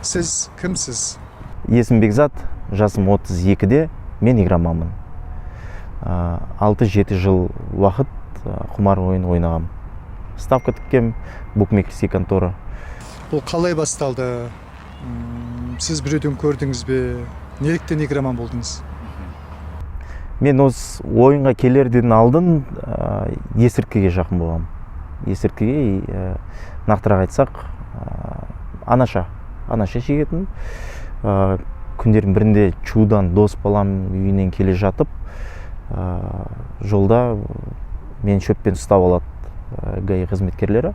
Сіз кімсіз? Есім Бекзат, жасым 32-де, мен игроманмын. 6-7 жыл уақыт құмар ойын ойнағам. Ставка тіккем, букмекерский контора. Бұл қалай басталды? Сіз біреуден көрдіңіз бе? Неліктен игроман болдыңыз? Мен осы ойынға келерден алдын есірткіге жақын болғам. Есірткіге, нақтырақ айтсақ, анаша шегетін. Күндердің бірінде чудан дос балам үйінен келе жатып, жолда мен шөппен ұстап алады ГАИ қызметкерлері.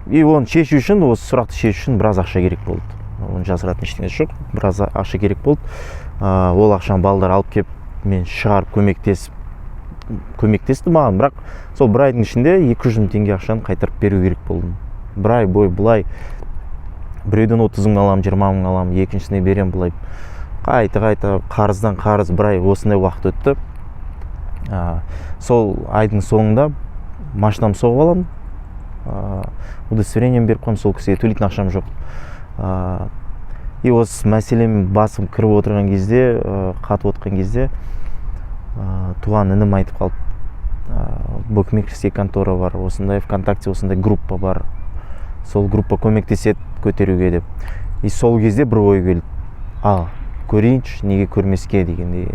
И оны шешу үшін, осы сұрақты шешу үшін біраз ақша керек болды. Оны жасыратын ештеңесі жоқ, біраз ақша керек болды. Ол ақшаны балдар алып кеп, мен шығарып көмектесті маған, бірақ сол бір айдың ішінде 200 мың теңге ақшаны қайтарып беру керек болдым. Бір ай бой бұлай біреуден 30 мың алам, 20 мың алам, екіншісіне берем бұлай. Қайта қарыздан қарыз бір ай осындай уақыт өтті. Сол айдың соңында машинам соғып алам. Удостоверением беріп қойым, сол кісіге төлейтін ақшам жоқ. И осы мәселем басым кіріп отырған кезде, қатып отырған кезде, туған інім айтып қалды. Букмекерский контора бар, осындай ВКонтакте осындай группа бар. Сол группа көмектеседі көтеруге деп. И сол кезде бір ой келді. Көрейінші, неге көрмеске дегендей.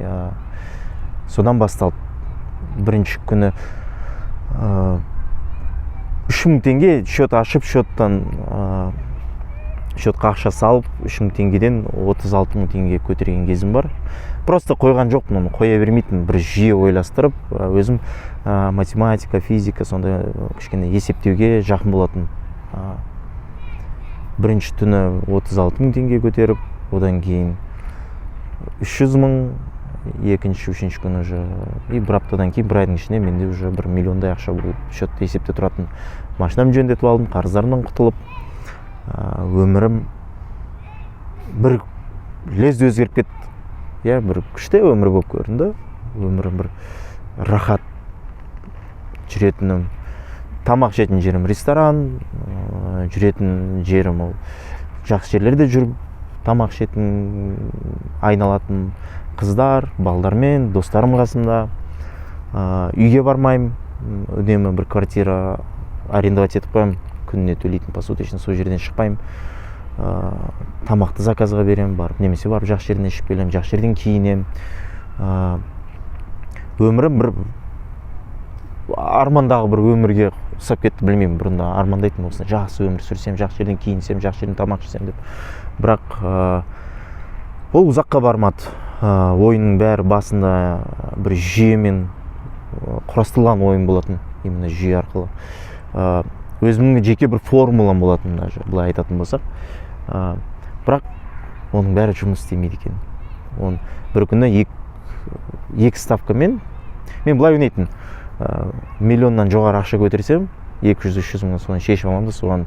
Содан басталды. Бірінші күні 3000 теңге счет ашып, счетқа ақша салып, 3000 теңгеден 36 мың теңге көтерген кезім бар. Просто қойған жоқпын, оны қоя бермейтін, бір жүйе ойластырып, өзім математика, физика, сонда кішкене есептеуге жақын болатын. Бірінші түні 36 мың теңге көтеріп, одан кейін 300 мың, екінші, үшінші күні уже, и бір аптадан кейін, бір айдың ішінде менде уже 1 миллиондай ақша болып, счетта есепте тұратын. Машинам жөндетіп алдым, қарыздарымнан құтылып, өмірім бір лезде өзгеріп кетті. Бір күшті өмір болып көрінді. Өмірім бір рахат жүретінім. Тамақ жейтін жерім ресторан, жүретін жерім ол жақсы жерлерде жүріп, тамақ жейтін, айналатын қыздар, балдармен, достарым қасында. Үйге бармайым, үнемі бір квартира арендовать етіп қоям, күніне төлейтін посудочный, сол жерден шықпайым. Тамақты заказға берем, барып, немесе барып жақсы жерден ішіп келем, жақсы жерден киінем. Өмірім бір армандағы бір өмірге ұқсап кетті, білмеймін, бұрында армандайтын осындай жақсы өмір сүрсем, жақсы жерден киінсем, жақсы жерден тамақ ішсем деп. Бірақ ол ұзаққа бармады. Ойынның бәрі басында бір жүйемен құрастырылған ойын болатын, именно жүйе арқылы. Өзімнің жеке бір формулам болатын, былай айтатын болсақ. Бірақ оның бәрі жұмыс істемейді екен. Бір күні екі ставкамен, мен былай ойнайтын, миллионнан жоғары ақша көтерсем, 200-300 мың соны шешіп аламын да, соған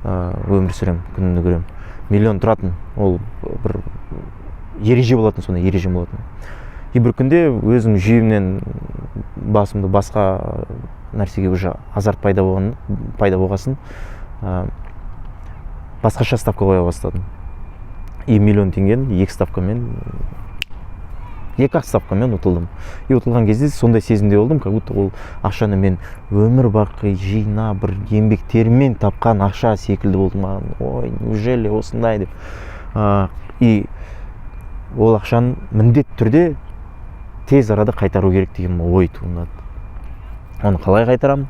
өмір сүрем, күнімді көрем. Миллион тұратын, ол бір ереже болатын, сондай ереже болатын. И бір күнде өзім жүйемнен басымды басқа нәрсеге уже азарт пайда болғасын, басқаша ставка қоя бастадым. И миллион теңгені екі ставкамен ұтылдым. И ұтылған кезде сондай сезімде болдым, как будто ол ақшаны мен өмір бақи жиына бір еңбектермен тапқан ақша секілді болдым. Ой, неужели осындай деп. И ол ақшаны міндетті түрде тез арада қайтару керек деген ой туындады. Оны қалай қайтарам,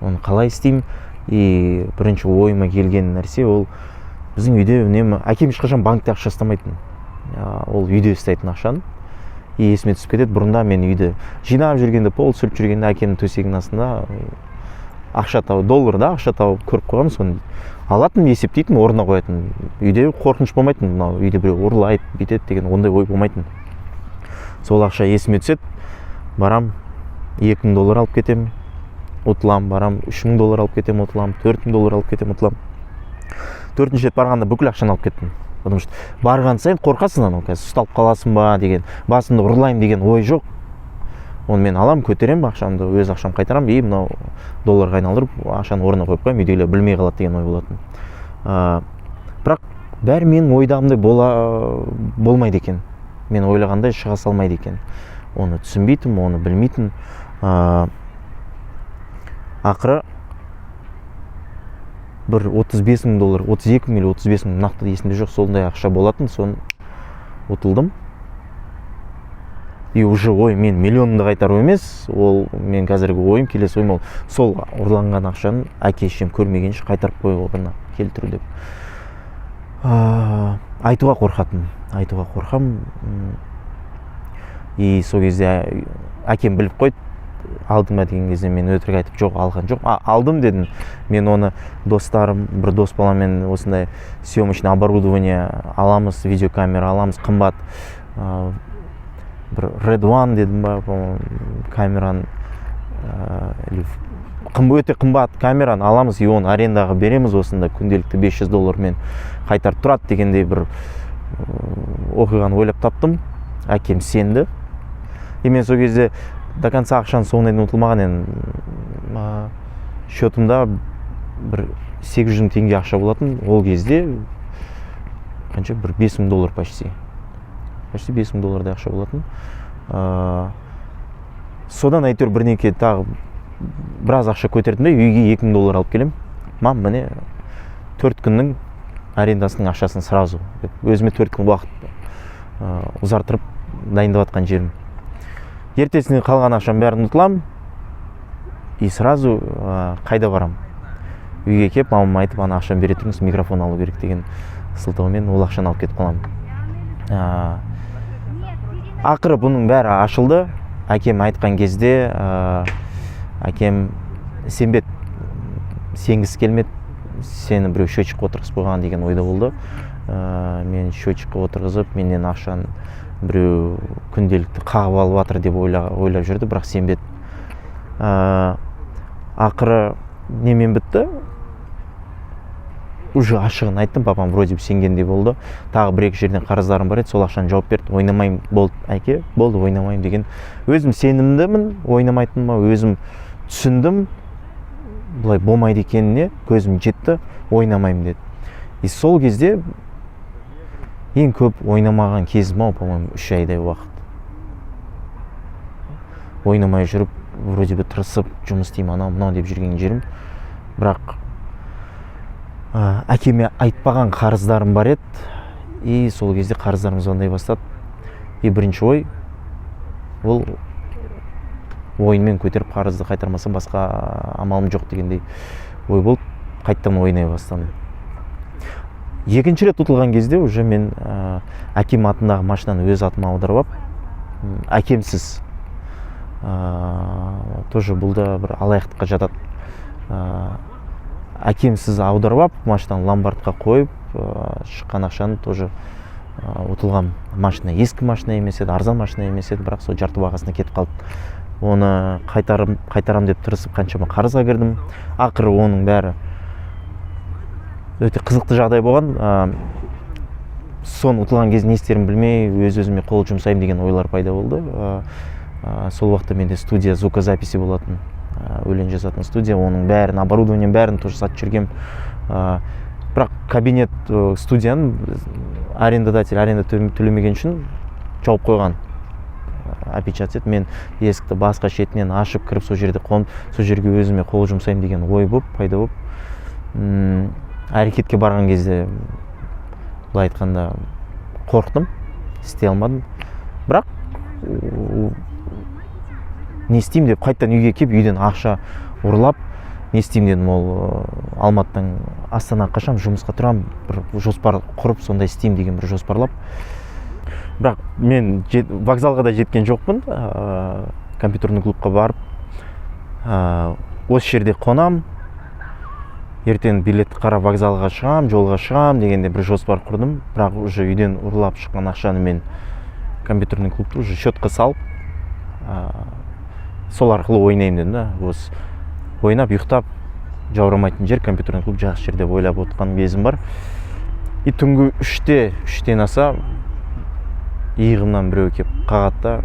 оны қалай істеймін. И бірінші ойыма келген нәрсе ол біздің үйде үнемі әкем ешқашан банкте ақша ұстамайтын. Ол үйде ұстайтын ақшаны. И есіме түсіп кетеді, бұрында мен үйде жинап жүргенде, пол сүріп жүргенде әкемнің төсегінің астында ақша тауып, долларда ақша тауып көріп қойғам, соны алатын, есептейтін, орнына қоятын. Үйде қорқыныш болмайтын, мынау үйде біреу ұрлайды, бүйтеді деген ондай ой болмайтын. Сол ақша есіме түседі, барам, $2000 алып кетем, ұтылам, барам, $3000 алып кетем, ұтылам, $4000 алып кетем, ұтылам. Төртінші рет барғанда бүкіл ақшаны алып кеттім. Потому что барған сайын қорқасың, ұсталып қаласың ба деген, басымды ұрлайым деген ой жоқ. Оны мен алам, көтерем ақшамды, өз ақшам қайтарам, и мынау долларға айналдырып, ақшаны орнына қойып қоям, үйдегілер білмей қалады деген ой болатын. бірақ бәрі менің ойдағымдай болмайды екен, мен ойлағандай шыға салмайды екен. Оны түсінбейтін, оны білмейтін. Ақыры бір 35 мың доллар, 32 мың или 35 мың, нақты есімде жоқ, сондай ақша болатын, соны ұтылдым. И уже ой, мен миллионды қайтару емес, ол мен қазіргі ойым, келесі ойым ол сол ұрланған ақшаны әке-шешем көрмегенше қайтарып қойғанына келтіру деп. Айтуға қорқам. И сол кезде әкем біліп қойды, алдым ба деген кезде мен өтірік айтып жоқ, алған жоқ. Алдым дедім. Мен оны достарым, бір дос баламен осындай съемочный оборудование аламыз, видеокамера аламыз, қымбат. Бір Red One дедім ба, камераны, өте қымбат камераны аламыз, и оны арендаға береміз, осында күнделікті $500 қайтарып тұрады дегендей бір оқиғаны ойлап таптым. Әкем сенді. И мен сол кезде до конца ақшаны соңына дейін ұтылмаған, енді счетымда бір 800 мың теңге ақша болатын. Ол кезде қанша, бір $5 мың почти $5 мың ақша болатын. Содан әйтеуір бірнеке тағы біраз ақша көтердім де үйге $2 мың алып келем. Мам, міне 4 күннің арендасының ақшасын сразу деп, өзіме 4 күн уақыт ұзартырып дайындап атқан жерім. Ертесіне қалған ақшам бәрін ұтылам, и сразу қайда барам? Үйге кеп, мамам айтып, ана ақшаны бере тұрыңыз, микрофон алу керек деген сылтаумен ол ақшаны алып кетіп қалам. Ақыры бұның бәрі ашылды. Әкем айтқан кезде, әкем сенгісі келмеді, сені біреу счетчикке отырғызып қойған деген ойда болды. Мен счетчикке отырғызып, менен ақшаны біреу күнделікті қағып алып жатыр деп ойлап жүрді, бірақ сенбеді. Ақыры немен бітті? Уже ашығын айттым, папам вроде сенгендей болды. Тағы бір-екі жерден қарыздарым бар еді, сол ақшаны жауап берді. Ойнамайым, болды әке, болды, ойнамайым деген. Өзім сенімдімін, ойнамайтыныма өзім түсіндім. Бұлай болмайды екеніне көзім жетті, ойнамайым деді. И сол кезде ең көп ойнамаған кезім ау, по-моему, 3 айдай уақыт. Ойнамай жүріп, вроде бы тырысып, жұмыс істеймін, анау мынау деп жүрген жерім. Бірақ әкеме айтпаған қарыздарым бар еді, и сол кезде қарыздарым звондай бастады. И бірінші ой, ол ойынмен көтеріп қарызды қайтармасам басқа амалым жоқ дегендей ой болып, қайттан ойнай бастадым. Екінші рет ұтылған кезде уже мен әкем атындағы машинаны өз атыма аударып, әкемсіз, тоже бұл да бір алаяқтыққа жатады. Әкемсіз аударып, машинаны ломбардқа қойып, шыққан ақшаны тоже ұтылған машина. Ескі машина емес еді, арзан машина емес еді, бірақ сол жарты бағасына кетіп қалды. Оны қайтарам деп тырысып қаншама қарызға кірдім. Ақыры оның бәрі өте қызықты жағдай болған. Соны ұтылған кезде не істерімді білмей, өз-өзіме қол жұмсаймын деген ойлар пайда болды. Сол уақытта менде студия звукозаписи болатын, өлең жазатын студия, оның бәрін, оборудованием бәрін тоже сатып жүргем. Бірақ кабинет студияның аренда төлемеген үшін жауып қойған. Опечатать, мен есікті басқа шетінен ашып кіріп, сол жерде қонып, сол жерге өзіме қол жұмсаймын деген ой болып, пайда болып. Әрекетке барған кезде, былай айтқанда, қорқтым, істей алмадым. Бірақ не істеймін деп қайттан үйге келіп, үйден ақша ұрлап, не істеймін дедім, ол Алматыдан Астанаға қашам, жұмысқа тұрам, бір жоспар құрып, сондай істеймін деген бір жоспарлап. Бірақ мен вокзалға да жеткен жоқпын, компьютерный клубқа барып, осы жерде қонам, ертең билетті қарап вокзалға шығам, жолға шығам дегенде бір жоспар құрдым. Бірақ уже үйден ұрлап шыққан ақшаны мен компьютерный клубты уже счетқа салып, сол арқылы ойнаймын дедім да. Осы ойнап, ұйықтап, жаурамайтын жер компьютерный клуб жақсы жер деп ойлап отқан кезім бар. И түнгі 3-тен аса иығымнан біреу келіп қағатта,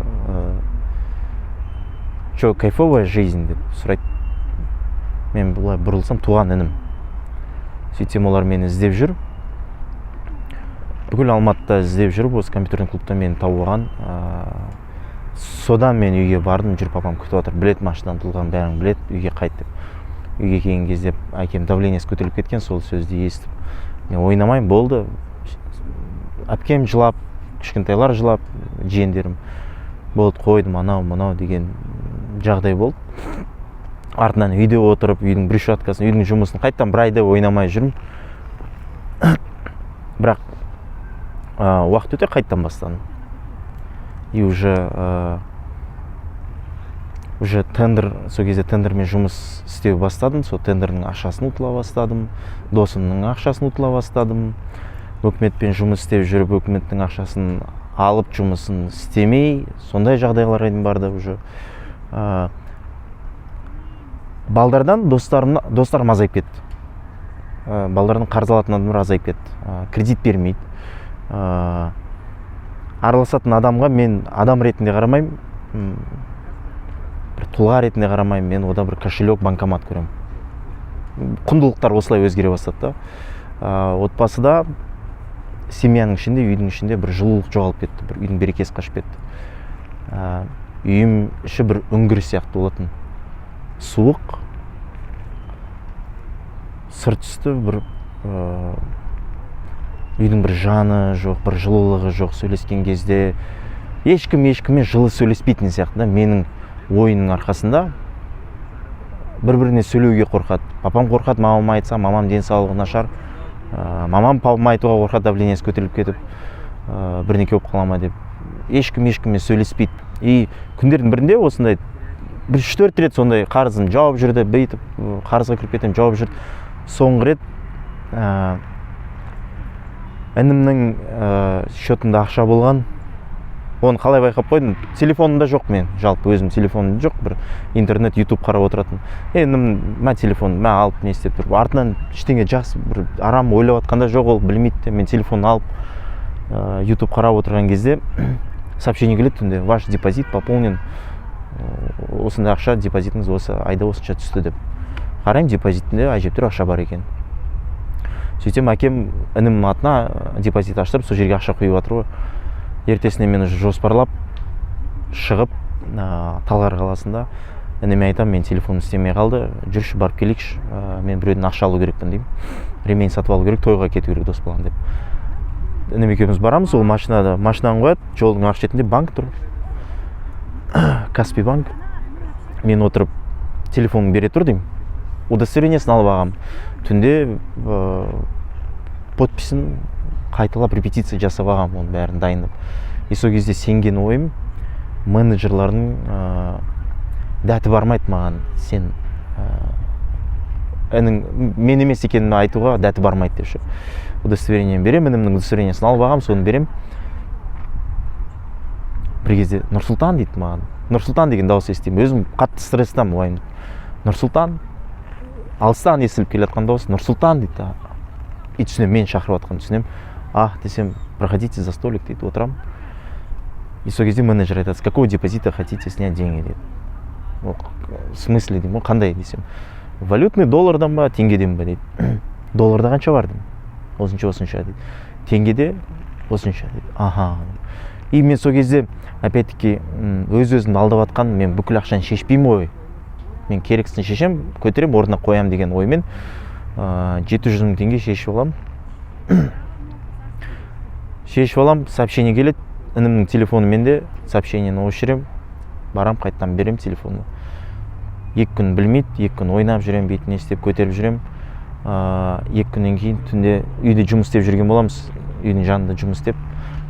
«Чё, кайфовая жизнь?» деп сұрайды. Мен бұлай бұрылсам, туған інім. Сөйтсем олар мені іздеп жүр. бүкіл Алматыда іздеп жүріп осы компьютерный клубта мені тауып алған. Содан мен үйге бардым, жүріп папам күтіп отыр, білет машинадан тұлған бәрін білет, үйге қайт деп. Үйге келген кезде әкем давлениесі көтеріліп кеткен, сол сөзді естіп. Мен ойнамайым, болды. Әпкем жылап, кішкентайлар жылап, жиендерім. Болды, қойдым, анау деген жағдай болды. Артынан үйде отырып, үйдің брусчаткасын, үйдің жұмысын қайттан бір айда ойнамай жүрмін. Бірақ уақыт өте қайттан бастадым. И уже тендер, сол кезде тендермен жұмыс істеу бастадым. Сол тендердің ақшасын ұтыла бастадым. Досымның ақшасын ұтыла бастадым. Өкіметпен жұмыс істеп жүріп, өкіметтің ақшасын алып жұмысын істемей, сондай жағдайларға дейін барды уже. Балдардан достарым азайып кетті. Балдардың қарыз алатын адамдар азайып кетті. Кредит бермейді. Араласатын адамға мен адам ретінде қарамаймын, бір тұлға ретінде қарамаймын, мен ода бір кошелек, банкомат көремін. Құндылықтар осылай өзгере бастады да. Отбасыда, семьяның ішінде, үйдің ішінде бір жылулық жоғалып кетті, бір үйдің берекесі қашып кетті. Үйім іші бір үңгір сияқты болатын. Суық, сырт үсті бір үйдің бір жаны жоқ, бір жылулығы жоқ, сөйлескен кезде ешкіммен жылы сөйлеспейтін сияқты да. Менің ойының арқасында бір-біріне сөйлеуге қорқады. Папам қорқады, мамама айтса, мамам денсаулығы нашар. Мамам папама айтуға қорқады, давлениесі көтеріліп кетіп, бірнеке болып қала ма деп. Ешкіммен сөйлеспейді. И күндердің бірінде осындай бір 3-4 рет сондай қарызын жауып жүрді, бүйтіп қарызға кіріп кетем, жауып жүрді. Соңғы рет інімнің счетында ақша болған. Оны қалай байқап қойдым? Телефонымда жоқ мен, жалпы өзім телефонымда жоқ, бір интернет, YouTube қарап отыратын. Інім, мә телефон, мә алып не істеп тұр. Артынан ештеңе жақсы, бір арам ойлап жатқанда жоқ, ол білмейді. Мен телефонын алып YouTube қарап отырған кезде сообщение келеді түнде: ваш депозит пополнен, осындай ақша, депозитіңіз осы айда осынша түсті деп. Қараймын, депозитінде әжептәуір ақша бар екен. Сөйтсем, әкем інімнің атына депозит аштырып, сол жерге ақша құйып жатыр ғой. Ертесіне мен уже жоспарлап шығып Талғар қаласында ініме айтам, мен телефоным істемей қалды, жүрші барып келейікші, мен біреуден ақша алу керекпін деймін. Ремень сатып алу керек, тойға кету керек дос балам деп. Інім екеуміз барамыз, ол машинаны қояды, жолдың ар шетінде банк тұр. Каспий банк. Мен отырып телефонын бере тұр деймін. Удостоверениесін алып ағам. Түнде подписін қайталап репетиция жасап ағам, оның бәрін дайындап. И сол кезде сенген ойым, менеджерлардың дәті бармайды маған, сен мен емес екенін айтуға дәті бармайды деп ше. Удостоверениені берем, інімнің удостоверениесін алып ағам, соны берем. Бір кезде Нұрсұлтан дейді маған. Нұрсұлтан деген дауыс естимін. Өзім қатты стресстамын, уайым. Нұрсұлтан, алыстан естіліп келе жатқан дауыс, Нұрсұлтан дейді. И түсінем, мен шақырып жатқан түсінем. Десем, проходите за столик дейді, отырам. И сол кезде менеджер айтады: с какого депозита хотите снять деньги дейді. В смысле деймін, қандай десем. Валютный доллардан ба, теңгеден ба дейді. Долларда қанша бар деймін. Осынша дейді. Теңгеде осынша дейді. Аха. И мен сол кезде опять-таки өз-өзімді алдап атқан, мен бүкіл ақшаны шешпеймін ғой. Мен керексін шешем, көтерем, орнына қоям деген оймен 700 мың теңге шешіп алам. Сообщение келеді, інімнің телефоны менде, сообщениені өшірем, барам, қайттан берем телефонды. 2 күн білмейді, 2 күн ойнап жүрем, бетіне істеп көтеріп жүрем. 2 күннен кейін түнде үйде жұмыс істеп жүрген боламыз, үйдің жанында жұмыс істеп.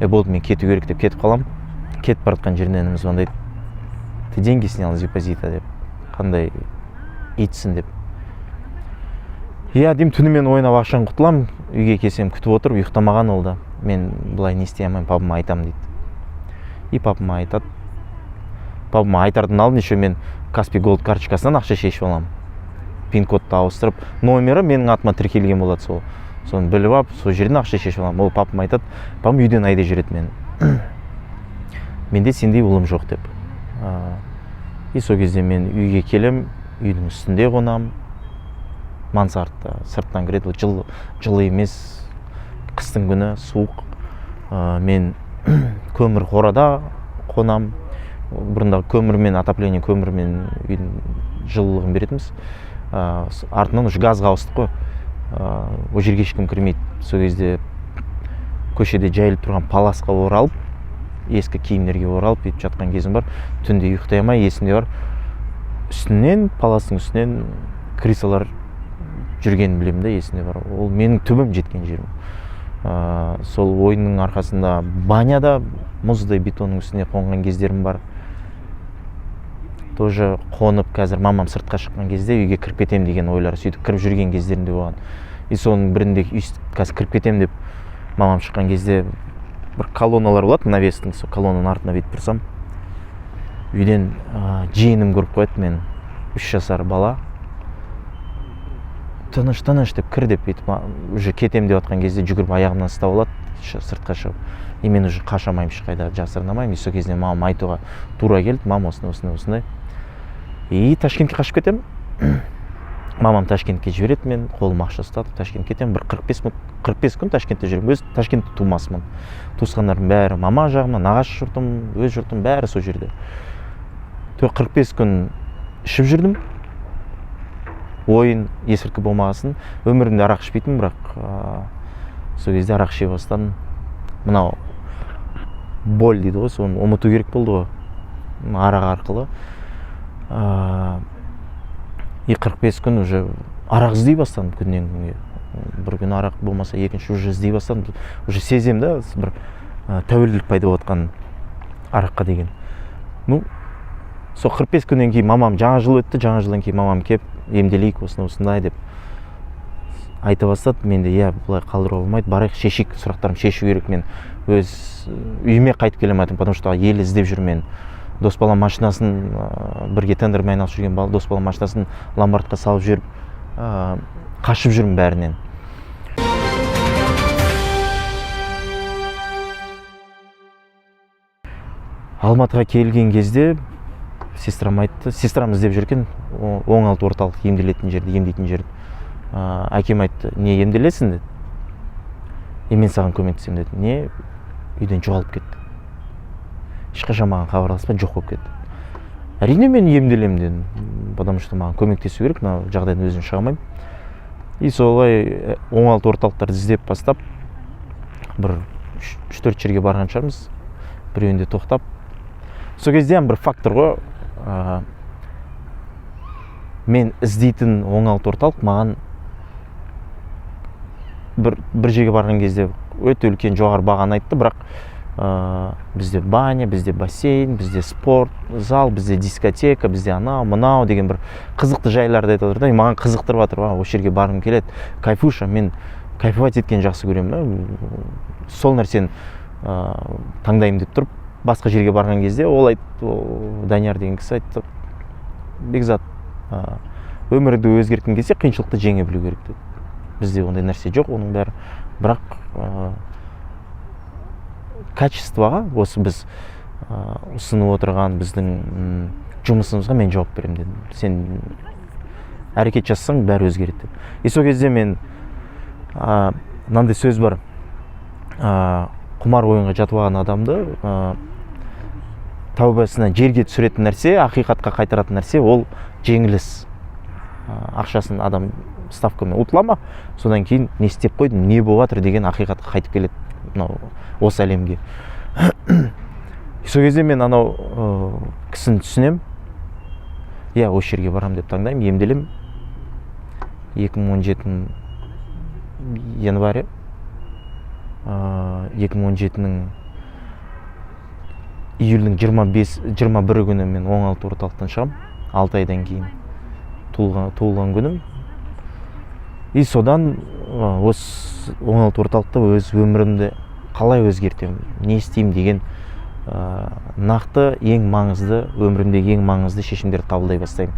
Болды, мен кету керек деп кетіп қалам. Кетіп баратқан жерінен інім звондайды: ты деньги снял из депозита деп. Қандай итсің деп. Деймін, түнімен ойнап ақшаны құтылам, үйге келсем күтіп отыр, ұйықтамаған ол да. Мен бұлай не істей алмаймын, папама айтам дейді. И папама айтады. Папама айтардың алдын еще мен Каспий Голд карточкасынан ақша шешіп алам. Пин-кодты ауыстырып, номері менің атыма тіркелген болады сол. Соны біліп алып, сол жерден ақша шешіп алам. Ол папам айтады, папам үйден айда жүреді мен. Менде сендей ұлым жоқ деп. И сол кезде мен үйге келем, үйдің үстінде қонам. Мансардта, сырттан кіреді, жылы емес, қыстың күні, суық. мен көмір қорада қонам. Бұрында көмірмен, отопление көмірмен үйдің жылылығын беретінбіз. Артынан уже газға ауыстық қой. Ол жерге ешкім кірмейді. Сол кезде көшеде жайылып тұрған паласқа оралып, ескі киімдерге оралып етіп жатқан кезім бар. Түнде ұйықтай алмай, есімде бар. Үстінен, паластың үстінен крысалар жүргенін білемін да, есімде бар. Ол менің түбім жеткен жерім. Сол ойынның арқасында баняда мұздай бетонның үстіне қонған кездерім бар. Тоже қонып, қазір мамам сыртқа шыққан кезде үйге кіріп кетем деген ойлар сөйтіп кіріп жүрген кездерінде болған. И соның бірінде қазір кіріп кетем деп мамам шыққан кезде бір колонналар болады, навестің, сол колоннаның артына бетіп тұрсам, үйден жиенім көріп қояды, мен 3 жасар бала. Тыныш деп кір деп етіп, уже кетем деп отқан кезде жүгіріп аяғымнан ұстап алады, сыртқа шығып. И мен уже қашамаймын, ешқайда жасырынамаймын. Сол кезде мамам айтуға тура келді, мама осындай. И Ташкентке қашып кетем. Мамам Ташкентке жібереді, мен қолым ақша ұстатып Ташкентке кетем. Бір 45 күн Ташкентте жүремін. Өз Ташкентте тумасымын. Туысқандарым бәрі мама жағымнан, нағашы жұртым, өз жұртым бәрі сол жерде. 45 күн ішіп жүрдім. Ойын есірткі болмағасын. Өмірімде арақ ішпейтін, бірақ сол кезде арақ іше бастадым. Мынау боль дейді ғой, соны ұмыту керек болды ғой, арақ арқылы. И 45 күн уже арақ іздей бастадым күннен күнге. Бір күн арақ болмаса, екінші уже іздей бастадым. Уже сезем да, бір тәуелділік пайда болатқан араққа деген. Сол 45 күннен кейін мамам жаңа жыл өтті, жаңа жылдан кейін мамам кеп, емделейік осындай деп айта бастады. Менде бұлай қалдыруға болмайды, барайық, шешейік, сұрақтарым шешу керек. Мен өз үйіме қайтып келе алмадым, потому что ел іздеп жүрмен. Дос балам машинасын, бірге тендермен айналысып жүрген дос балам машинасын ломбардқа салып жүріп, қашып жүрмін бәрінен. Алматыға келген кезде сестрам айтты, сестрам іздеп жүрген, оңалту орталық емделетін жерді, емдейтін жерді. Әкем айтты, не емделесің деді. Мен саған көмектесем деді. Не? Үйден жоғалып кетті. Ешқашан маған хабарласпай жоқ болып кетті. Әрине мен емделем дедім, потому что маған көмектесу керек, мына жағдайдан өзім шыға алмаймын. И солай оңалту орталықтарды іздеп бастап, бір 3-4 жерге барған шығармыз, біреуінде тоқтап. Сол кезде бір фактор ғой, мен іздейтін оңалту орталық маған бір жерге барған кезде өте үлкен жоғары бағаны айтты, бірақ бізде баня, бізде бассейн, бізде спорт зал, бізде дискотека, бізде анау мынау деген бір қызықты жайларды айтып отыр да, маған қызықтырып жатыр, осы жерге барғым келеді, кайфуша, мен кайфовать еткен жақсы көремін. Сол нәрсені таңдаймын деп тұрып, басқа жерге барған кезде ол айтты, Данияр деген кісі айтты, Бекзат, өмірді өзгерткен кезде қиыншылықты жеңе білу керек деді. Бізде ондай нәрсе жоқ, оның бәрі, бірақ качествоға, осы біз ұсынып отырған біздің жұмысымызға мен жауап беремін дедім. Сен әрекет жасасаң бәрі өзгереді деді. И сол кезде мен мынандай сөз бар, құмар ойынға жатып алған адамды тәубасына жерге түсіретін нәрсе, ақиқатқа қайтаратын нәрсе, ол жеңіліс. Ақшасын адам ставкамен ұтылама, содан кейін не істеп қойдым, не болып жатыр деген ақиқатқа қайтып келеді осы әлемге. Сол кезде мен анау кісіні түсінем, осы жерге барам деп таңдаймын, емделем. 2017 январь, 2017-нің июльдің 21 күні мен оңалту орталықтан шығам, 6 айдан кейін туылған күнім. И содан осы оңалту орталықта өз өмірімді қалай өзгертемін, не істеймін деген нақты ең маңызды, өмірімдегі ең маңызды шешімдерді қабылдай бастаймын.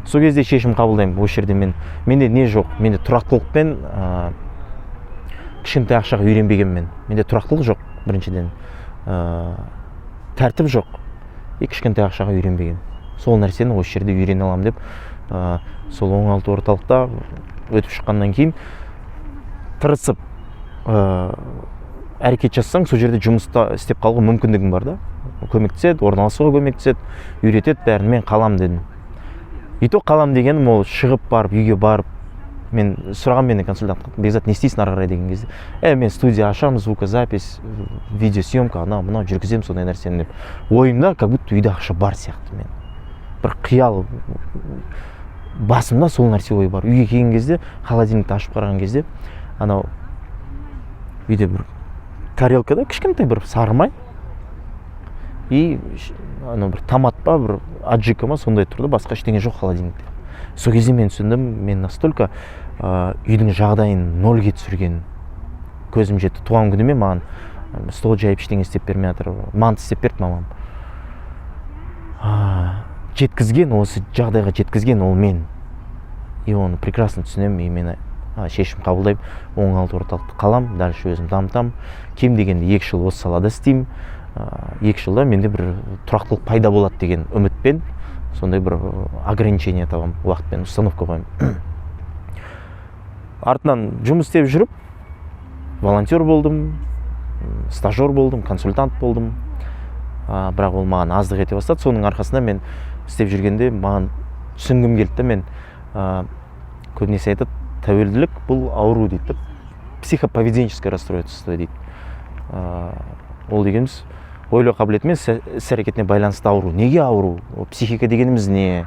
Сол кезде шешім қабылдаймын. Осы жерде менде не жоқ, менде тұрақтылықпен кішкентай ақшаға үйренбегенмен, менде тұрақтылық жоқ, біріншіден тәртіп жоқ, кішкентай ақшаға үйренбеген. Сол нәрсені осы жерде үйрене аламын деп, сол оңалту орталықта өтіп шыққаннан кейін тырысып әрекет жасасаң сол жерде жұмыста істеп қалуға мүмкіндігің бар да, көмектеседі, орналасуға көмектеседі, үйретеді бәрін. Мен қалам дедім. И то қалам дегенім ол шығып барып, үйге барып, мен сұраған менен консультант, Бекзат, не істейсің ары қарай деген кезде, мен студия ашамын, звукозапись, видеосъемка, мынау жүргіземін сондай нәрсені деп. Ойымда как будто үйде ақша бар сияқты. Мен бір қиял басымда сол нәрсе ой бар. Үйге келген кезде, холодильникті ашып қараған кезде, анау үйде бір тарелкада кішкентай бір сары май и анау бір томат па, бір аджика ма сондай тұрды, басқа ештеңе жоқ холодильникте. Сол кезде мен түсіндім, мен настолько үйдің жағдайын нольге түсірген көзім жетті. Туған күніме маған стол жайып ештеңе істеп бермей жатыр, манты істеп берді мамам. Жеткізген, осы жағдайға жеткізген ол мен. И оны прекрасно түсінемін, и мен шешім қабылдаймын, оңалту орталықты қалам, дальше өзім дамытамын. Кем дегенде 2 жыл осы салада істеймін. 2 жылда менде бір тұрақтылық пайда болады деген үмітпен, сондай бір ограничение табам, уақытпен установка қойым. Артынан жұмыс істеп жүріп, волонтер болдым, стажер болдым, консультант болдым. Бірақ ол маған аздық ете бастады. Соның арқасында мен істеп жүргенде маған түсінгім келді. Мен көбінесе айтады, тәуелділік бұл ауру дейді. Психоповеденческое расстройство дейді. Ол дегеніміз ойлау қабілетімен іс-әрекетіне байланысты ауру. Неге ауру? Психика дегеніміз не?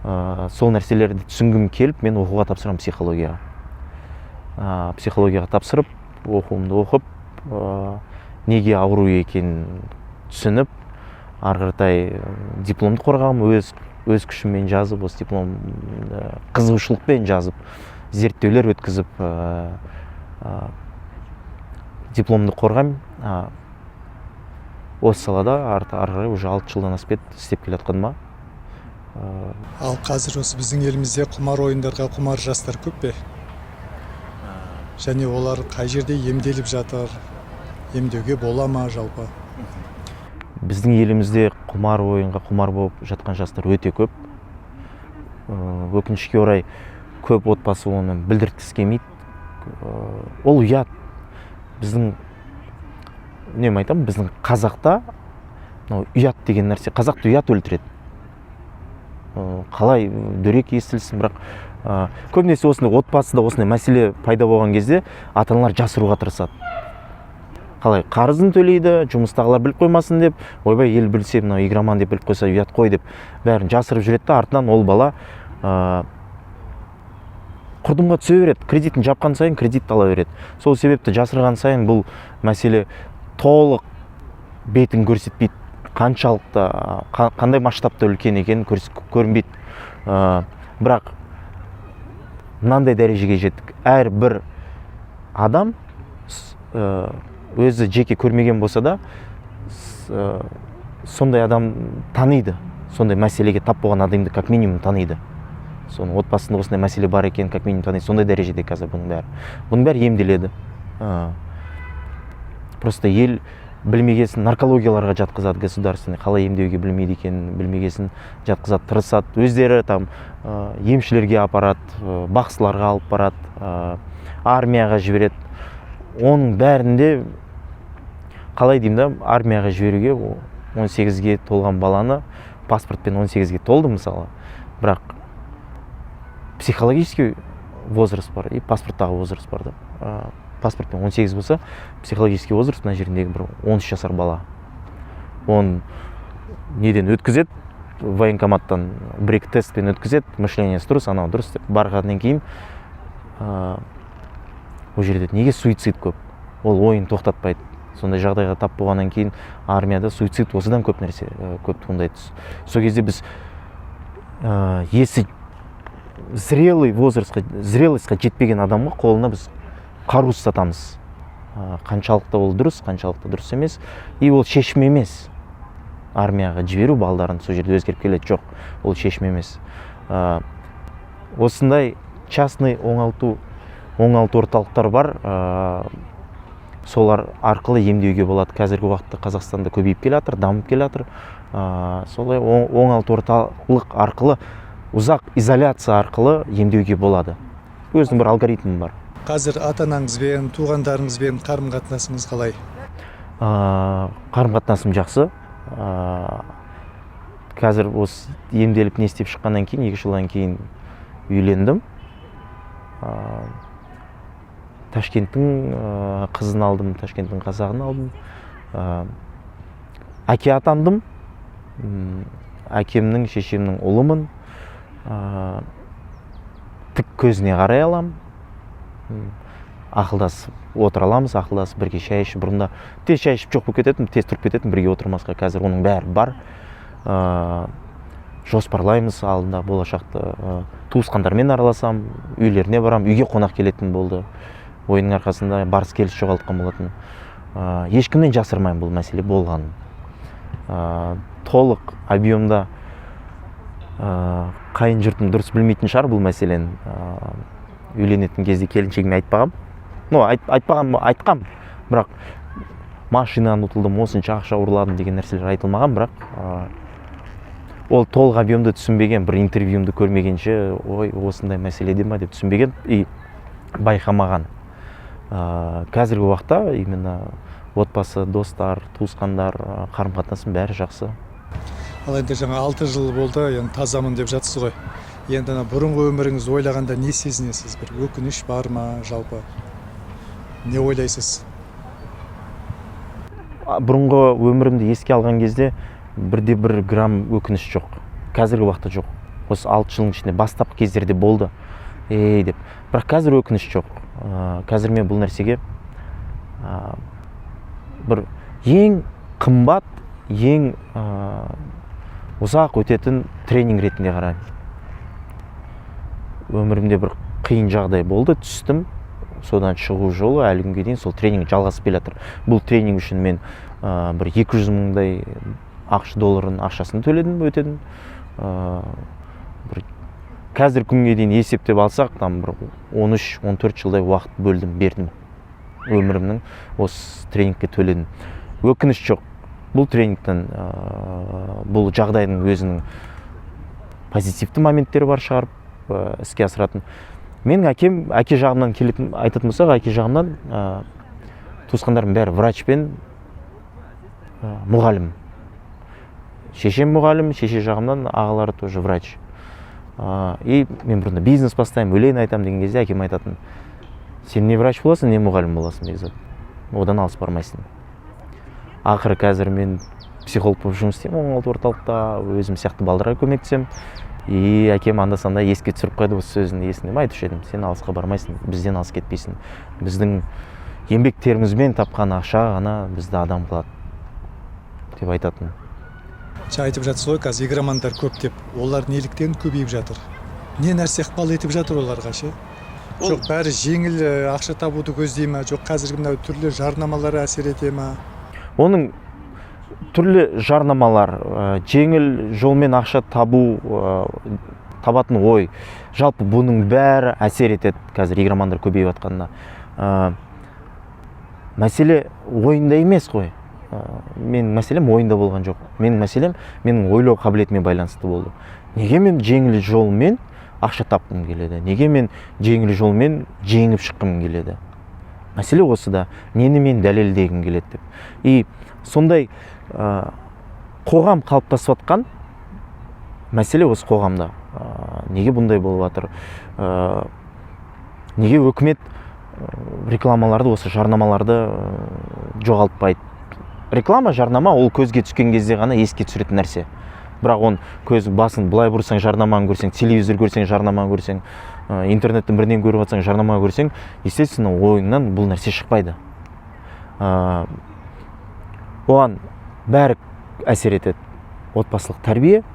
Сол нәрселерді түсінгім келіп, мен оқуға тапсырамын психологияға. Психологияға тапсырып, оқуымды оқып, неге ауру екенін түсініп, ары қаратай дипломды қорғағым, өз күшіммен жазып, осы дипломды қызығушылықпен жазып, зерттеулер өткізіп, дипломды қорғаймын. Осы салада ары қарай уже 6 жылдан асып кетті істеп келе жатқаныма. Ал қазір осы біздің елімізде құмар ойындарға құмар жастар көп пе? Және олар қай жерде емделіп жатыр? Емдеуге бола ма жалпы? Біздің елімізде құмар ойынға құмар болып жатқан жастар өте көп. Өкінішке орай көп отбасы оны білдірткісі келмейді. Ол ұят. Біздің біздің қазақта ұят деген нәрсе, қазақты ұят өлтіреді. Қалай дөрекі естілсін, бірақ көбінесе осындай отбасыда осындай мәселе пайда болған кезде ата-аналар жасыруға тырысады. Қалай қарызын төлейді, жұмыстағылар біліп қоймасын деп, ойбай ел білсе, мынау игроман деп біліп қойса ұят қой деп бәрін жасырып жүреді да, артынан ол бала құрдымға түсе береді. Кредитін жапқан сайын кредит ала береді. Сол себепті жасырған сайын бұл мәселе толық бетін көрсетпейді. Қаншалықты, қандай масштабта үлкен екенін көрінбейді. Бірақ мынандай дәрежеге жеттік. Әрбір адам өзі жеке көрмеген болса да, сондай адам таниды. Сондай мәселеге тап болған адамды как минимум таниды. Соның отбасында осындай мәселе бар екен, как минимум таниды. Сондай дәрежеде қазір бұның бәрі емделеді. Просто ел білмегесін наркологияларға жатқызады, государственный, қалай емдеуге білмейді екенін білмегесін жатқызады, тырысады. Өздері емшілерге апарады, бақсыларға алып барады, армияға жібереді. Оның бәрінде қалай деймін да, армияға жіберуге 18-ге толған баланы, паспортпен 18-ге толды мысалы, бірақ психологический возраст бар и паспорттағы возраст бар да. Паспортпен 18 болса, психологический возраст мына жеріндегі бір 13 жасар бала. Он неден өткізеді, военкоматтан бір-екі тестпен өткізеді, мышлениесі дұрыс, анау дұрыс деп барғаннан кейін ол жерде неге суицид көп? Ол ойын тоқтатпайды. Сондай жағдайға тап болғаннан кейін армияда суицид осыдан көп нәрсе көп туындайды. Сол кезде біз есі зрелостьқа жетпеген адамға қолына біз қару ұстатамыз. Қаншалықты ол дұрыс, қаншалықты дұрыс емес. И ол шешім емес. Армияға жіберу балдарын сол жерде өзгеріп келеді. Жоқ, ол шешім емес. Осындай частный оңалту орталықтар бар. Солар арқылы емдеуге болады. Қазіргі уақытта Қазақстанда көбейіп келе жатыр, дамып келе жатыр. Солай оңалту орталық арқылы, ұзақ изоляция арқылы емдеуге болады. Өзінің бір алгоритмі бар. Қазір ата анаңызбен, туғандарыңызбен қарым қатынасыңыз қалай? Қарым қатынасым жақсы. Қазір осы емделіп не істеп шыққаннан кейін 2 жылдан кейін үйлендім. Ташкенттің қызын алдым, Ташкенттің қазағын алдым. Әке атандым. Әкемнің, шешемнің ұлымын. Тік көзіне қарай алам. Ақылдасып отыра аламыз, ақылдасып бірге шай ішіп, бұрында тез шай ішіп жоқ болып кететін, тез тұрып кететін, бірге отырмасқа. Қазір оның бәрі бар. Жоспарлаймыз алдында болашақты. Туысқандармен араласам, үйлеріне барам, үйге қонақ келетін болды. Ойының арқасында барыс келіс жоғалтқан болатын. Ешкімнен жасырмаймын бұл мәселе болғанын. Толық объемда қайын жұртым дұрыс білмейтін шығар бұл мәселені. Үйленетін кезде келіншегіме айтпағам. Айтқам, бірақ машинаны ұтылдым, осынша ақша ұрладым деген нәрселер айтылмаған, бірақ ол толық объемды түсінбеген, бір интервьюмді көрмегенше, ой, осындай мәселеде ма деп түсінбеген и байқамаған. Қазіргі уақытта именно отбасы, достар, туысқандар, қарым қатынасым бәрі жақсы. Ал енді жаңа 6 жыл болды, енді тазамын деп жатсыз ғой. Енді бұрынғы өміріңіз ойлағанда не сезінесіз? Бір өкініш бар ма жалпы? Не ойлайсыз? Бұрынғы өмірімді еске алған кезде бір грамм өкініш жоқ. Қазіргі уақытта жоқ. Осы 6 жылдың ішінде бастапқы кездерде болды. Деп. Бірақ қазір өкініш жоқ. Қазір мен бұл нәрсеге бір ең қымбат, ең ұзақ өтетін тренинг ретінде қараймын. Өмірімде бір қиын жағдай болды, түстім. Содан шығу жолы әлі күнге дейін сол тренинг жалғасып келе жатыр. Бұл тренинг үшін мен бір 200 мыңдай $ақш ақшасын төледім, өтедім. Қазір күнге дейін есептеп алсақ, там бір 13-14 жылдай уақыт бөлдім, бердім. Өмірімнің осы тренингке төледім. Өкініш жоқ. Бұл тренингтен, бұл жағдайдың өзінің позитивті моменттері бар шығарып, іске асыратын. Менің әкем, әке жағымнан келетін айтатын болсақ, әке жағымнан туысқандарым бәрі врач пен мұғалім. Шешем мұғалім, шеше жағымнан ағалары тоже врач. И мен бұрында бизнес бастаймын, өлең айтам деген кезде әкем айтатын: сен не врач боласың, не мұғалім боласың деген. Одан алыс бармайсың. Ақыры қазір мен психолог болып жұмыс істеймін, оңалту орталықта, өзім сияқты балдарға көмектесем. И әкем анда-санда еске түсіріп қойды осы сөзін, есіне айтушы едім: сен алысқа бармайсың, бізден алыс кетпейсің. Біздің еңбектерімізбен тапқан ақша ғана бізді адам қылады деп айтатын. Айтып жатсыз ғой, қазір игромандар көп деп. Олар неліктен көбейіп жатыр? Не нәрсе ықпал етіп жатыр оларға ше? Жоқ, бәрі жеңіл ақша табуды көздей ма? Жоқ, қазіргі мынау түрлі жарнамалар әсер ете ма? Оның түрлі жарнамалар, жеңіл жолмен ақша табатын ой. Жалпы бұның бәрі әсер етеді қазір игромандар көбейіп жатқанына. Мәселе ойында емес қой. Менің мәселем ойында болған жоқ. Менің мәселем менің ойлау қабілетіме байланысты болды. Неге мен жеңіл жолмен ақша тапқым келеді? Неге мен жеңіл жолмен жеңіп шыққым келеді? Мәселе осыда. Нені мен дәлелдегім келеді деп. И сондай қоғам қалыптасып жатқан мәселе осы қоғамда. Неге бұндай болып жатыр? Неге үкімет рекламаларды, осы жарнамаларды жоғалтпайды? Реклама, жарнама ол көзге түскен кезде ғана еске түсіретін нәрсе. Бірақ он көз басын былай бұрсаң, жарнаманы көрсең, телевизор көрсең, жарнаманы көрсең, интернеттен бірден көріп жатсаң, жарнама көрсең, естественно, ойыңнан бұл нәрсе шықпайды. Оған бәрі әсер етеді. Отбасылық тәрбие,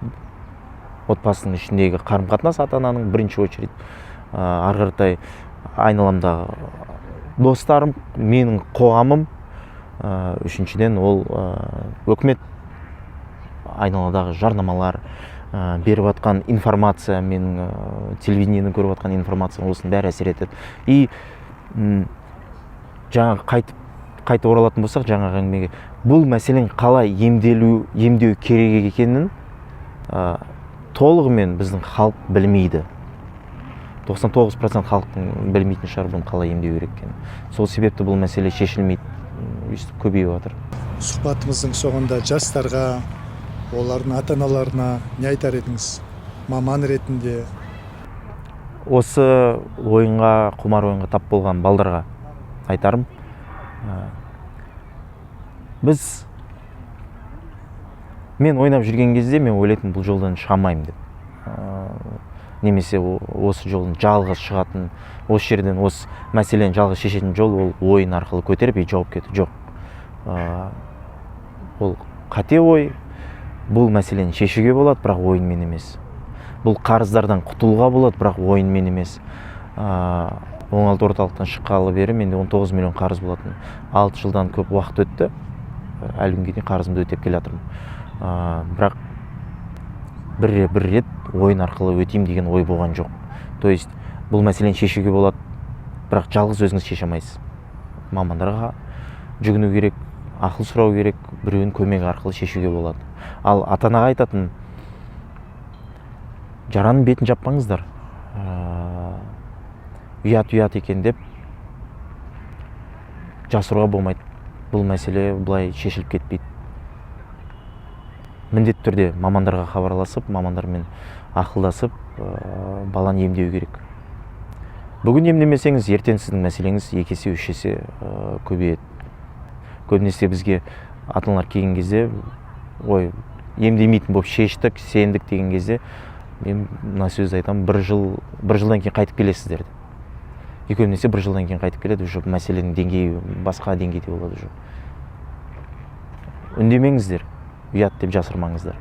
отбасының ішіндегі қарым-қатынас, ата-ананың бірінші очередь, ары қаратай айналамдағы достарым, менің қоғамым, үшіншіден ол өкімет айналадағы жарнамалар, беріп жатқан информация, менің телевидениені көріп жатқан информация, осының бәрі әсер етеді. И жаңа қайта оралатын болсақ, жаңағы әңгімеге, бұл мәселен қалай емдеу керек екенін толығымен біздің халық білмейді. 99% халықтың білмейтін шығар бұны қалай емдеу керек екенін. Сол себепті бұл мәселе шешілмейді, өйстіп көбейіп жатыр. Сұхбатымыздың соңында жастарға, олардың ата-аналарына не айтар едіңіз? Маман ретінде. Осы ойынға, құмар ойынға тап болған балдарға айтарым. Мен ойнап жүрген кезде мен ойлайтын бұл жолдан шығамаймын деп. Немесе осы жолдың жалғыз шығатын, осы жерден осы мәселені жалғыз шешетін жол ол ойын арқылы көтеріп жауап кету жоқ. Ол қате ой, бұл мәселені шешуге болады, бірақ ойынмен емес. Бұл қарыздардан құтылуға болады, бірақ ойынмен емес. Оңалды орталықтан шыққалы бері менде 19 миллион қарыз болатын. 6 жылдан көп уақыт өтті. Әлі күнге дейін қарызымды өтеп келе жатырмын. Бірақ бір рет ойын арқылы өтейім деген ой болған жоқ. То есть бұл мәселені шешуге болады, бірақ жалғыз өзіңіз шеше алмайсыз. Мамандарға жүгіну керек, ақыл сұрау керек, біреудің көмегі арқылы шешуге болады. Ал ата-анаға айтатын, жараның бетін жаппаңыздар. Ұят екен деп жасыруға болмайды. Бұл мәселе бұлай шешіліп кетпейді. Міндетті түрде мамандарға хабарласып, мамандармен ақылдасып, баланы емдеу керек. Бүгін емдемесеңіз, ертең сіздің мәселеңіз 2 есе 3 есе көбейеді. Көбінесе бізге ата-аналар келген кезде, ой, емдемейтін болып шештік, сендік деген кезде, мен мына сөзді айтамын, бір жылдан кейін қайтып келесіздер. Көбінесе бір жылдан кейін қайтып келеді, уже мәселенің деңгейі басқа деңгейде болады. Үндемеңіздер, ұят деп жасырмаңыздар.